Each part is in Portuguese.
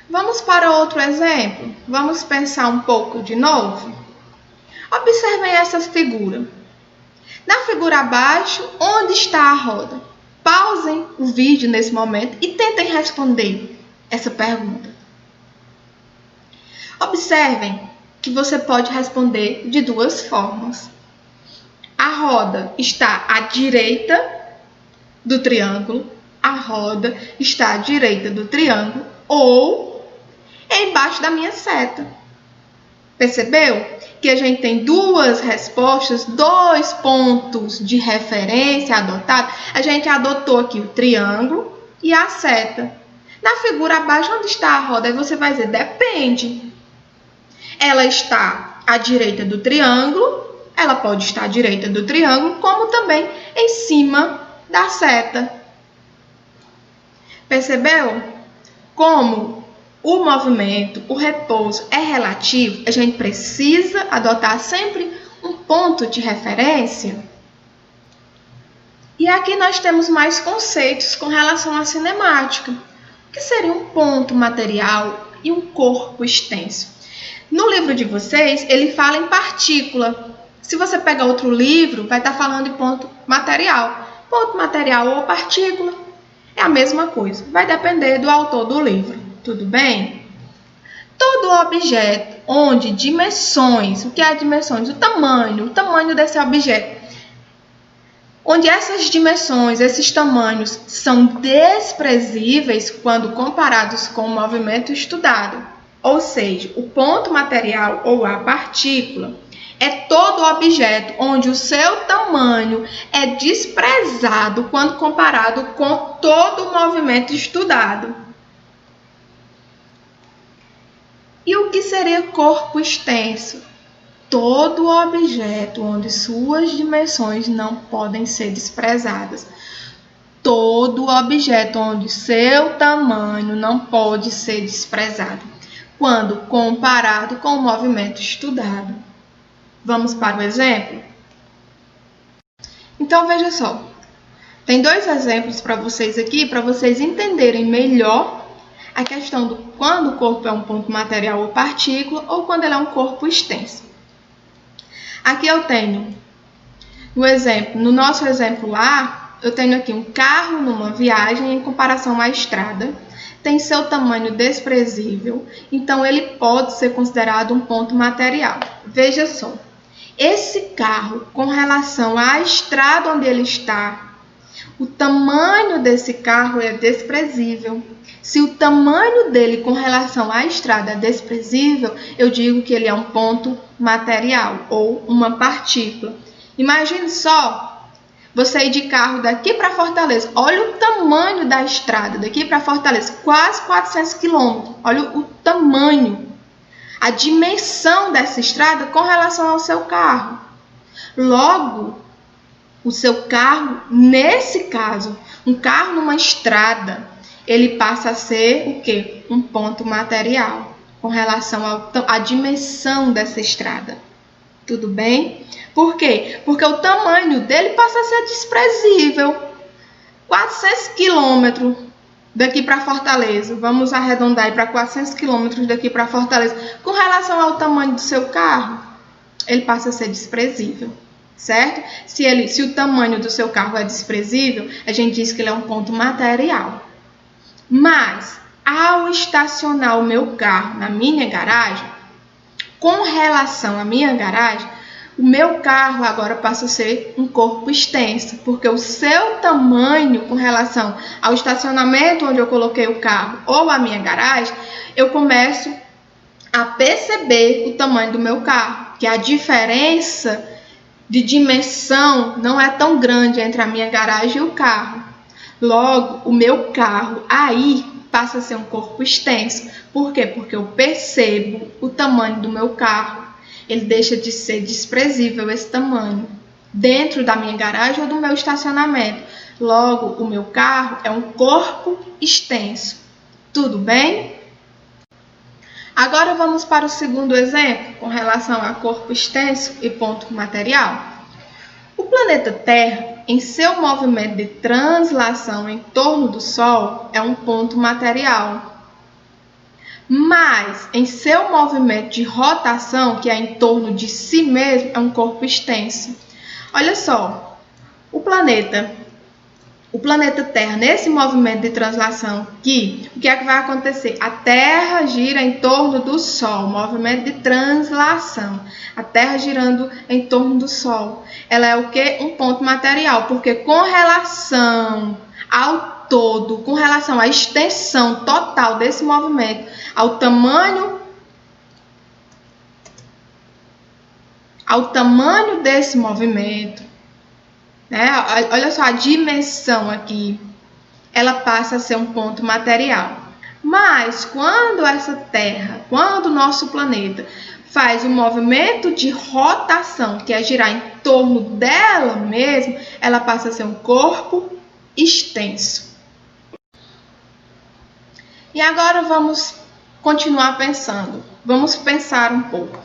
Vamos para outro exemplo? Vamos pensar um pouco de novo? Observem essa figura. Na figura abaixo, onde está a roda? Pausem o vídeo nesse momento e tentem responder essa pergunta. Observem que você pode responder de duas formas. A roda está à direita do triângulo, a roda está à direita do triângulo ou embaixo da minha seta. Percebeu que a gente tem duas respostas, dois pontos de referência adotados? A gente adotou aqui o triângulo e a seta. Na figura abaixo, onde está a roda? Aí você vai dizer, depende. Ela está à direita do triângulo, ela pode estar à direita do triângulo, como também em cima da seta. Percebeu? Como o movimento, o repouso é relativo, a gente precisa adotar sempre um ponto de referência. E aqui nós temos mais conceitos com relação à cinemática. O que seria um ponto material e um corpo extenso? No livro de vocês, ele fala em partícula. Se você pegar outro livro, vai estar falando de ponto material. Ponto material ou partícula é a mesma coisa. Vai depender do autor do livro. Tudo bem? Todo objeto onde dimensões, o que é dimensões? O tamanho desse objeto. Onde essas dimensões, esses tamanhos são desprezíveis quando comparados com o movimento estudado. Ou seja, o ponto material ou a partícula é todo objeto onde o seu tamanho é desprezado quando comparado com todo o movimento estudado. E o que seria corpo extenso? Todo objeto onde suas dimensões não podem ser desprezadas. Todo objeto onde seu tamanho não pode ser desprezado quando comparado com o movimento estudado. Vamos para o exemplo? Então, veja só. Tem dois exemplos para vocês aqui, para vocês entenderem melhor a questão do quando o corpo é um ponto material ou partícula ou quando ele é um corpo extenso. Aqui eu tenho no nosso exemplo A, eu tenho aqui um carro numa viagem em comparação à estrada. Tem seu tamanho desprezível, então ele pode ser considerado um ponto material. Veja só, esse carro com relação à estrada onde ele está, o tamanho desse carro é desprezível. Se o tamanho dele com relação à estrada é desprezível, eu digo que ele é um ponto material ou uma partícula. Imagine só você ir de carro daqui para Fortaleza. Olha o tamanho da estrada daqui para Fortaleza, quase 400 quilômetros. Olha o tamanho, a dimensão dessa estrada com relação ao seu carro. Logo, o seu carro, nesse caso, um carro numa estrada, ele passa a ser o quê? Um ponto material com relação à dimensão dessa estrada. Tudo bem? Por quê? Porque o tamanho dele passa a ser desprezível. 400 quilômetros daqui para Fortaleza. Vamos arredondar para 400 quilômetros daqui para Fortaleza. Com relação ao tamanho do seu carro, ele passa a ser desprezível. Certo? Se o tamanho do seu carro é desprezível, a gente diz que ele é um ponto material. Mas, ao estacionar o meu carro na minha garagem, com relação à minha garagem, o meu carro agora passa a ser um corpo extenso, porque o seu tamanho com relação ao estacionamento onde eu coloquei o carro ou a minha garagem, eu começo a perceber o tamanho do meu carro, que a diferença de dimensão não é tão grande entre a minha garagem e o carro. Logo, o meu carro aí passa a ser um corpo extenso. Por quê? Porque eu percebo o tamanho do meu carro. Ele deixa de ser desprezível esse tamanho dentro da minha garagem ou do meu estacionamento. Logo, o meu carro é um corpo extenso. Tudo bem? Agora vamos para o segundo exemplo com relação a corpo extenso e ponto material. O planeta Terra, em seu movimento de translação em torno do Sol, é um ponto material. mas em seu movimento de rotação, que é em torno de si mesmo, é um corpo extenso. Olha só, o planeta Terra, nesse movimento de translação aqui, o que é que vai acontecer? A Terra gira em torno do Sol, movimento de translação. A Terra girando em torno do Sol. Ela é o quê? Um ponto material, porque com relação ao todo, com relação à extensão total desse movimento, ao tamanho desse movimento, né? Olha só a dimensão aqui, ela passa a ser um ponto material. Mas quando o nosso planeta faz um movimento de rotação, que é girar em torno dela mesma, ela passa a ser um corpo extenso. E agora vamos continuar pensando. Vamos pensar um pouco.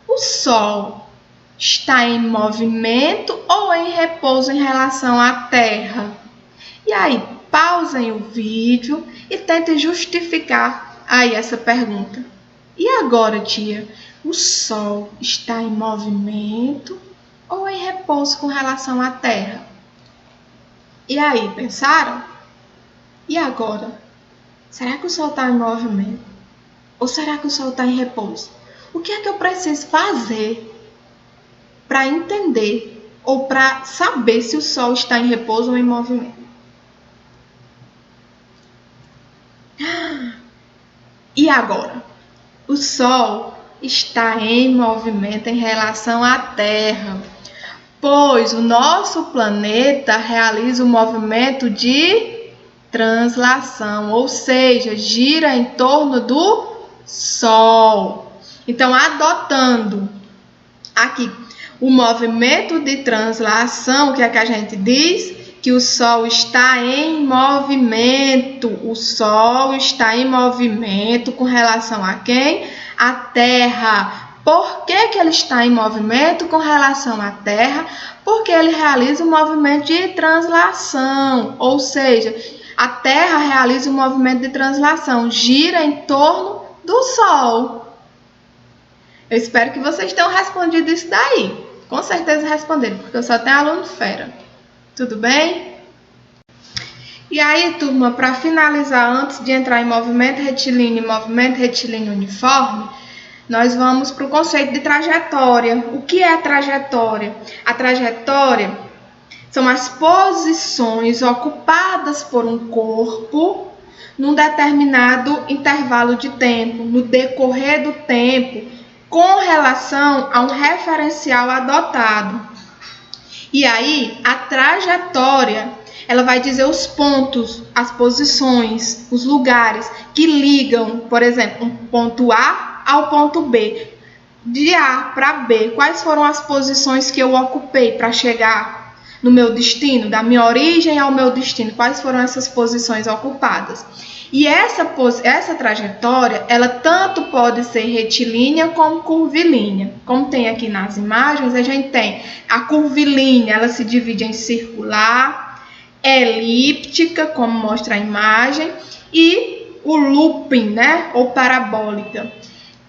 O Sol está em movimento ou em repouso em relação à Terra? E aí, pausem o vídeo e tentem justificar aí essa pergunta. E agora, tia, o Sol está em movimento ou em repouso com relação à Terra? E aí, pensaram? E agora? Será que o Sol está em movimento? Ou será que o Sol está em repouso? O que é que eu preciso fazer para entender ou para saber se o Sol está em repouso ou em movimento? E agora? O Sol está em movimento em relação à Terra, pois o nosso planeta realiza o movimento de translação, ou seja, gira em torno do Sol. Então, adotando aqui o movimento de translação, que é que a gente diz que o Sol está em movimento. O Sol está em movimento com relação a quem? A Terra. Por que que ele está em movimento com relação à Terra? Porque ele realiza um movimento de translação, ou seja, a Terra realiza um movimento de translação, gira em torno do Sol. Eu espero que vocês tenham respondido isso daí. Com certeza responderam, porque eu só tenho aluno fera. Tudo bem? E aí, turma, para finalizar, antes de entrar em movimento retilíneo e movimento retilíneo uniforme, nós vamos para o conceito de trajetória. O que é a trajetória? A trajetória são as posições ocupadas por um corpo num determinado intervalo de tempo, no decorrer do tempo, com relação a um referencial adotado. E aí, a trajetória, ela vai dizer os pontos, as posições, os lugares que ligam, por exemplo, um ponto A ao ponto B. De A para B, quais foram as posições que eu ocupei para chegar no meu destino, da minha origem ao meu destino, quais foram essas posições ocupadas. E essa trajetória, ela tanto pode ser retilínea como curvilínea. Como tem aqui nas imagens, a gente tem a curvilínea, ela se divide em circular, elíptica, como mostra a imagem, e o looping, né, ou parabólica.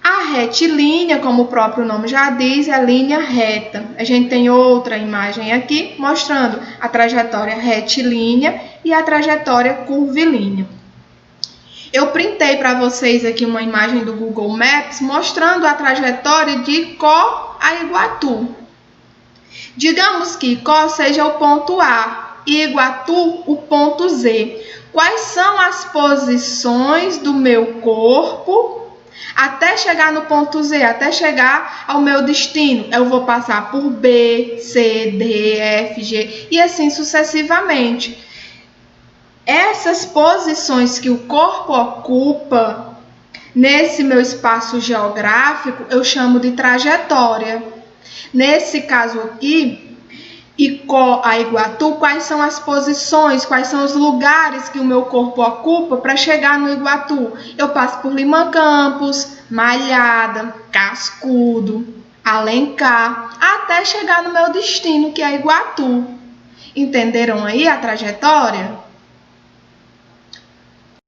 A retilínea, como o próprio nome já diz, é a linha reta. A gente tem outra imagem aqui mostrando a trajetória retilínea e a trajetória curvilínea. Eu printei para vocês aqui uma imagem do Google Maps mostrando a trajetória de Icó a Iguatu. Digamos que Icó seja o ponto A e Iguatu o ponto Z. Quais são as posições do meu corpo até chegar no ponto Z, até chegar ao meu destino? Eu vou passar por B, C, D, F, G e assim sucessivamente. Essas posições que o corpo ocupa nesse meu espaço geográfico, eu chamo de trajetória. Nesse caso aqui, Icó a Iguatu, quais são as posições, quais são os lugares que o meu corpo ocupa para chegar no Iguatu? Eu passo por Lima Campos, Malhada, Cascudo, Alencar, até chegar no meu destino, que é Iguatu. Entenderam aí a trajetória?